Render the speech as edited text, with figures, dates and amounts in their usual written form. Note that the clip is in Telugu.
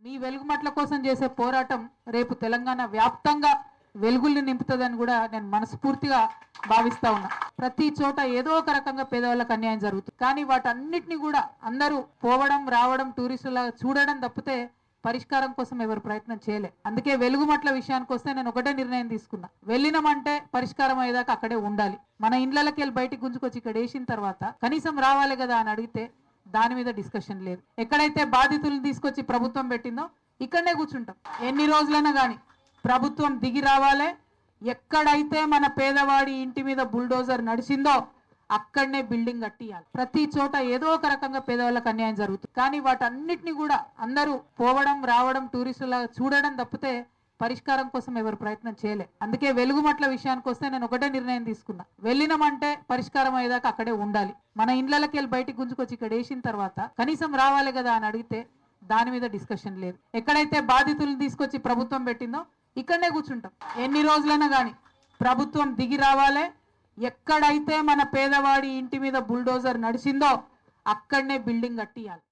మీ వెలుగుమట్ల కోసం చేసే పోరాటం రేపు తెలంగాణ వ్యాప్తంగా వెలుగుల్ని నింపుతుందని కూడా నేను మనస్ఫూర్తిగా భావిస్తా ఉన్నా. ప్రతి చోట ఏదో ఒక రకంగా పేదవాళ్ళకి అన్యాయం జరుగుతుంది. కానీ వాటన్నిటిని కూడా అందరూ పోవడం రావడం టూరిస్టులా చూడడం తప్పితే పరిష్కారం కోసం ఎవరు ప్రయత్నం చేయలే. అందుకే వెలుగుమట్ల విషయానికి వస్తే నేను ఒకటే నిర్ణయం తీసుకున్నా, వెళ్ళినామంటే పరిష్కారం అయ్యేదాకా అక్కడే ఉండాలి. మన ఇండ్లకి వెళ్ళి బయటికి గుంజుకొచ్చి ఇక్కడ వేసిన తర్వాత కనీసం రావాలి కదా అని అడిగితే దాని మీద డిస్కషన్ లేదు. ఎక్కడైతే బాధితులను తీసుకొచ్చి ప్రభుత్వం పెట్టిందో ఇక్కడనే కూర్చుంటాం. ఎన్ని రోజులైనా కానీ ప్రభుత్వం దిగి రావాలి. ఎక్కడైతే మన పేదవాడి ఇంటి మీద బుల్డోజర్ నడిచిందో అక్కడనే బిల్డింగ్ కట్టియాలి. ప్రతి చోట ఏదో ఒక రకంగా పేదవాళ్ళకి అన్యాయం జరుగుతుంది. కానీ వాటన్నిటిని కూడా అందరూ పోవడం రావడం టూరిస్టులా చూడడం తప్పితే పరిష్కారం కోసం ఎవరు ప్రయత్నం చేయలే. అందుకే వెలుగుమట్ల విషయానికి వస్తే నేను ఒకటే నిర్ణయం తీసుకున్నా, వెళ్ళినామంటే పరిష్కారం అయ్యేదాకా అక్కడే ఉండాలి. మన ఇండ్లకి వెళ్ళి బయటికి గుంజుకొచ్చి ఇక్కడ వేసిన తర్వాత కనీసం రావాలి కదా అని అడిగితే దాని మీద డిస్కషన్ లేదు. ఎక్కడైతే బాధితులను తీసుకొచ్చి ప్రభుత్వం పెట్టిందో ఇక్కడనే కూర్చుంటాం. ఎన్ని రోజులైనా కానీ ప్రభుత్వం దిగి రావాలి. ఎక్కడైతే మన పేదవాడి ఇంటి మీద బుల్డోజర్ నడిచిందో అక్కడనే బిల్డింగ్ కట్టియాలి.